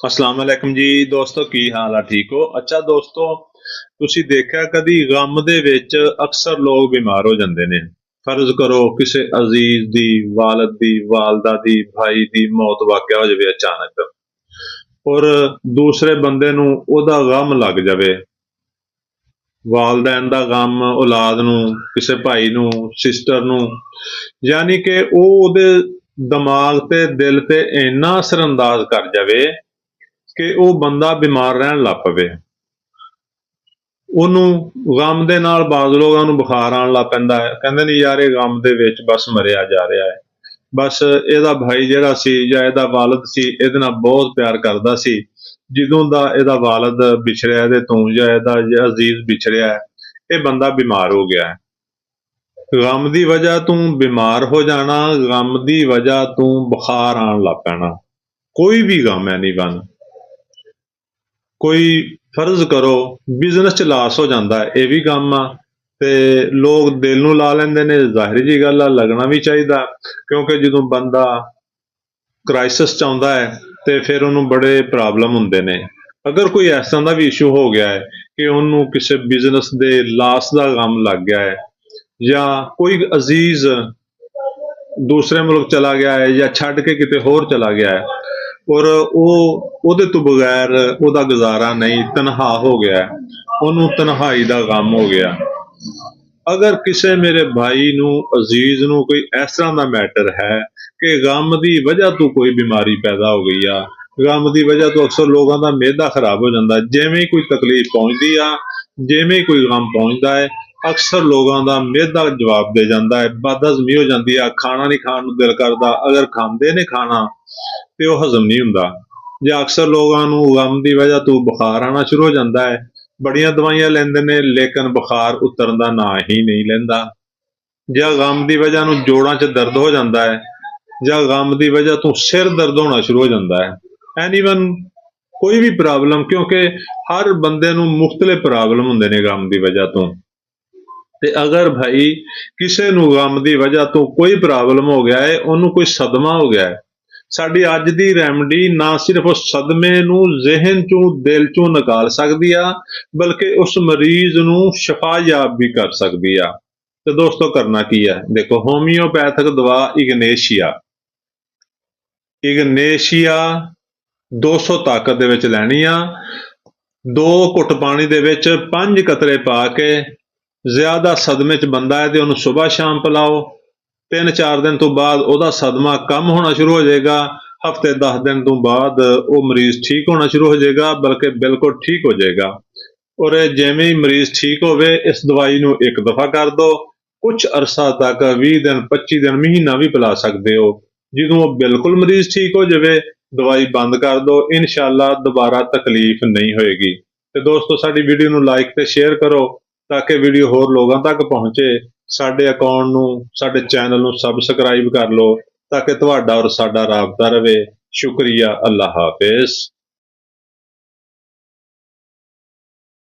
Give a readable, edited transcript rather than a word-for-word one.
अस्सलाम वालेकुम जी ਦੋਸਤੋ ਕੀ ਹਾਲ ਆ ਠੀਕ ਹੋ। ਅੱਛਾ ਦੋਸਤੋ, ਤੁਸੀਂ ਦੇਖਿਆ ਕਦੀ ਗਮ ਦੇ ਵਿੱਚ ਅਕਸਰ ਲੋਕ ਬਿਮਾਰ ਹੋ ਜਾਂਦੇ ਨੇ। ਫਰਜ਼ ਕਰੋ ਕਿਸੇ ਅਜ਼ੀਜ਼ ਦੀ, ਵਾਲਦ ਦੀ, ਵਾਲਦਾ ਦੀ, ਭਾਈ ਦੀ ਮੌਤ ਵਾਕਿਆ ਹੋ ਜਾਵੇ ਅਚਾਨਕ, ਔਰ ਦੂਸਰੇ ਬੰਦੇ ਨੂੰ ਉਹਦਾ ਗਮ ਲੱਗ ਜਾਵੇ। ਵਾਲਦੈਨ ਦਾ ਗਮ ਔਲਾਦ ਨੂੰ, ਕਿਸੇ ਭਾਈ ਨੂੰ, ਸਿਸਟਰ ਨੂੰ, ਯਾਨੀ ਕਿ ਉਹ ਉਹਦੇ ਦਿਮਾਗ ਤੇ ਦਿਲ ਤੇ ਇੰਨਾ ਅਸਰ ਅੰਦਾਜ਼ ਕਰ ਜਾਵੇ ਕਿ ਉਹ ਬੰਦਾ ਬਿਮਾਰ ਰਹਿਣ ਲੱਗ ਪਵੇ। ਉਹਨੂੰ ਗਮ ਦੇ ਨਾਲ ਬਾਜ਼ ਲੋਕਾਂ ਨੂੰ ਬੁਖਾਰ ਆਉਣ ਲੱਗ ਪੈਂਦਾ ਹੈ, ਕਹਿੰਦੇ ਨੇ ਯਾਰ ਇਹ ਗਮ ਦੇ ਵਿੱਚ ਬਸ ਮਰਿਆ ਜਾ ਰਿਹਾ ਹੈ। ਬਸ ਇਹਦਾ ਭਾਈ ਜਿਹੜਾ ਸੀ ਜਾਂ ਇਹਦਾ ਵਾਲਦ ਸੀ ਇਹਦੇ ਨਾਲ ਬਹੁਤ ਪਿਆਰ ਕਰਦਾ ਸੀ। ਜਦੋਂ ਦਾ ਇਹਦਾ ਵਾਲਦ ਵਿਛੜਿਆ ਇਹਦੇ ਤੋਂ ਜਾਂ ਇਹਦਾ ਅਜ਼ੀਜ਼ ਵਿਛੜਿਆ ਹੈ, ਇਹ ਬੰਦਾ ਬਿਮਾਰ ਹੋ ਗਿਆ ਹੈ। ਗਮ ਦੀ ਵਜ੍ਹਾ ਤੋਂ ਬਿਮਾਰ ਹੋ ਜਾਣਾ, ਗਮ ਦੀ ਵਜ੍ਹਾ ਤੋਂ ਬੁਖਾਰ ਆਉਣ ਲੱਗ ਪੈਣਾ, ਕੋਈ ਵੀ ਗਮ ਹੈ ਨਹੀਂ ਬਣ। ਕੋਈ ਫਰਜ਼ ਕਰੋ ਬਿਜ਼ਨਸ 'ਚ ਲਾਸ ਹੋ ਜਾਂਦਾ, ਇਹ ਵੀ ਗਮ ਆ। ਤੇ ਲੋਕ ਦਿਲ ਨੂੰ ਲਾ ਲੈਂਦੇ ਨੇ, ਜ਼ਾਹਿਰ ਜੀ ਗੱਲ ਆ, ਲੱਗਣਾ ਵੀ ਚਾਹੀਦਾ, ਕਿਉਂਕਿ ਜਦੋਂ ਬੰਦਾ ਕ੍ਰਾਈਸਿਸ 'ਚ ਆਉਂਦਾ ਹੈ ਤੇ ਫਿਰ ਉਹਨੂੰ ਬੜੇ ਪ੍ਰੋਬਲਮ ਹੁੰਦੇ ਨੇ। ਅਗਰ ਕੋਈ ਇਸ ਤਰ੍ਹਾਂ ਦਾ ਵੀ ਇਸ਼ੂ ਹੋ ਗਿਆ ਹੈ ਕਿ ਉਹਨੂੰ ਕਿਸੇ ਬਿਜ਼ਨਸ ਦੇ ਲਾਸ ਦਾ ਗਮ ਲੱਗ ਗਿਆ ਹੈ, ਜਾਂ ਕੋਈ ਅਜ਼ੀਜ਼ ਦੂਸਰੇ ਮੁਲਕ ਚਲਾ ਗਿਆ ਹੈ ਜਾਂ ਛੱਡ ਕੇ ਕਿਤੇ ਹੋਰ ਚਲਾ ਗਿਆ ਹੈ, ਔਰ ਉਹਦੇ ਤੋਂ ਬਗੈਰ ਉਹਦਾ ਗੁਜ਼ਾਰਾ ਨਹੀਂ, ਤਨਹਾ ਹੋ ਗਿਆ, ਉਹਨੂੰ ਤਨਹਾਈ ਦਾ ਗਮ ਹੋ ਗਿਆ। ਅਗਰ ਕਿਸੇ ਮੇਰੇ ਭਾਈ ਨੂੰ, ਅਜ਼ੀਜ਼ ਨੂੰ ਕੋਈ ਇਸ ਤਰ੍ਹਾਂ ਦਾ ਮੈਟਰ ਹੈ ਕਿ ਗਮ ਦੀ ਵਜ੍ਹਾ ਤੋਂ ਕੋਈ ਬਿਮਾਰੀ ਪੈਦਾ ਹੋ ਗਈ ਆ, ਗਮ ਦੀ ਵਜ੍ਹਾ ਤੋਂ ਅਕਸਰ ਲੋਕਾਂ ਦਾ ਮਿਹਦਾ ਖਰਾਬ ਹੋ ਜਾਂਦਾ, ਜਿਵੇਂ ਕੋਈ ਤਕਲੀਫ ਪਹੁੰਚਦੀ ਆ, ਜਿਵੇਂ ਕੋਈ ਗਮ ਪਹੁੰਚਦਾ ਹੈ, ਅਕਸਰ ਲੋਕਾਂ ਦਾ ਮਿਹਦਾ ਜਵਾਬ ਦੇ ਜਾਂਦਾ ਹੈ, ਬਦਹਜ਼ਮੀ ਹੋ ਜਾਂਦੀ ਆ, ਖਾਣਾ ਨਹੀਂ ਖਾਣ ਨੂੰ ਦਿਲ ਕਰਦਾ, ਅਗਰ ਖਾਂਦੇ ਨੇ ਖਾਣਾ ਤੇ ਉਹ ਹਜ਼ਮ ਨਹੀਂ ਹੁੰਦਾ। ਜਾਂ ਅਕਸਰ ਲੋਕਾਂ ਨੂੰ ਗਮ ਦੀ ਵਜ੍ਹਾ ਤੋਂ ਬੁਖਾਰ ਆਉਣਾ ਸ਼ੁਰੂ ਹੋ ਜਾਂਦਾ ਹੈ, ਬੜੀਆਂ ਦਵਾਈਆਂ ਲੈਂਦੇ ਨੇ ਲੇਕਿਨ ਬੁਖਾਰ ਉਤਰਨ ਦਾ ਨਾਂ ਹੀ ਨਹੀਂ ਲੈਂਦਾ। ਜਾਂ ਗਮ ਦੀ ਵਜ੍ਹਾ ਨੂੰ ਜੋੜਾਂ 'ਚ ਦਰਦ ਹੋ ਜਾਂਦਾ ਹੈ, ਜਾਂ ਗਮ ਦੀ ਵਜ੍ਹਾ ਤੋਂ ਸਿਰ ਦਰਦ ਹੋਣਾ ਸ਼ੁਰੂ ਹੋ ਜਾਂਦਾ ਹੈ। ਐਨੀਵਨ ਕੋਈ ਵੀ ਪ੍ਰੋਬਲਮ, ਕਿਉਂਕਿ ਹਰ ਬੰਦੇ ਨੂੰ ਮੁਖਤਲਿਫ ਪ੍ਰੋਬਲਮ ਹੁੰਦੇ ਨੇ ਗਮ ਦੀ ਵਜ੍ਹਾ ਤੋਂ। ਤੇ ਅਗਰ ਭਾਈ ਕਿਸੇ ਨੂੰ ਗਮ ਦੀ ਵਜ੍ਹਾ ਤੋਂ ਕੋਈ ਪ੍ਰੋਬਲਮ ਹੋ ਗਿਆ ਹੈ, ਉਹਨੂੰ ਕੋਈ ਸਦਮਾ ਹੋ ਗਿਆ ਹੈ, ਸਾਡੀ ਅੱਜ ਦੀ ਰੈਮਡੀ ਨਾ ਸਿਰਫ ਉਸ ਸਦਮੇ ਨੂੰ ਜ਼ਿਹਨ ਚੋਂ, ਦਿਲ ਚੋਂ ਨਿਕਾਲ ਸਕਦੀ ਆ, ਬਲਕਿ ਉਸ ਮਰੀਜ਼ ਨੂੰ ਸ਼ਫਾਯਾਬ ਵੀ ਕਰ ਸਕਦੀ ਆ। ਤੇ ਦੋਸਤੋ ਕਰਨਾ ਕੀ ਹੈ, ਦੇਖੋ ਹੋਮਿਓਪੈਥਿਕ ਦਵਾ ਇਗਨੇਸ਼ੀਆ 200 ਤਾਕਤ ਦੇ ਵਿੱਚ ਲੈਣੀ ਆ। 2 ਘੁੱਟ ਪਾਣੀ ਦੇ ਵਿੱਚ 5 ਕਤਰੇ ਪਾ ਕੇ, ਜ਼ਿਆਦਾ ਸਦਮੇ 'ਚ ਬੰਦਾ ਹੈ ਤੇ ਉਹਨੂੰ ਸੁਬਾਹ ਸ਼ਾਮ ਪਿਲਾਓ। 3-4 ਦਿਨ ਤੋਂ ਬਾਅਦ ਉਹਦਾ ਸਦਮਾ ਕਮ ਹੋਣਾ ਸ਼ੁਰੂ ਹੋ ਜਾਏਗਾ। ਹਫ਼ਤੇ 10 ਦਿਨ ਤੋਂ ਬਾਅਦ ਉਹ ਮਰੀਜ਼ ਠੀਕ ਹੋਣਾ ਸ਼ੁਰੂ ਹੋ ਜਾਏਗਾ, ਬਲਕਿ ਬਿਲਕੁਲ ਠੀਕ ਹੋ ਜਾਏਗਾ। ਔਰ ਜਿਵੇਂ ਹੀ ਮਰੀਜ਼ ਠੀਕ ਹੋਵੇ, ਇਸ ਦਵਾਈ ਨੂੰ 1 ਦਫਾ ਕਰ ਦਿਓ, ਕੁਝ ਅਰਸਾ ਤੱਕ 20 ਦਿਨ, 25 ਦਿਨ, ਮਹੀਨਾ ਵੀ ਪਿਲਾ ਸਕਦੇ ਹੋ। ਜਦੋਂ ਉਹ ਬਿਲਕੁਲ ਮਰੀਜ਼ ਠੀਕ ਹੋ ਜਾਵੇ, ਦਵਾਈ ਬੰਦ ਕਰ ਦਿਓ, ਇਨਸ਼ਾਅੱਲਾ ਦੁਬਾਰਾ ਤਕਲੀਫ ਨਹੀਂ ਹੋਏਗੀ। ਤੇ ਦੋਸਤੋ ਸਾਡੀ ਵੀਡੀਓ ਨੂੰ ਲਾਈਕ ਤੇ ਸ਼ੇਅਰ ਕਰੋ ਤਾਂ ਕਿ ਵੀਡੀਓ ਹੋਰ ਲੋਕਾਂ ਤੱਕ ਪਹੁੰਚੇ। ਸਾਡੇ ਅਕਾਊਂਟ ਨੂੰ, ਸਾਡੇ ਚੈਨਲ ਨੂੰ ਸਬਸਕ੍ਰਾਈਬ ਕਰ ਲਓ ਤਾਂ ਕਿ ਤੁਹਾਡਾ ਔਰ ਸਾਡਾ ਰਾਬਤਾ ਰਵੇ। ਸ਼ੁਕਰੀਆ, ਅੱਲਾਹ ਹਾਫਿਜ਼।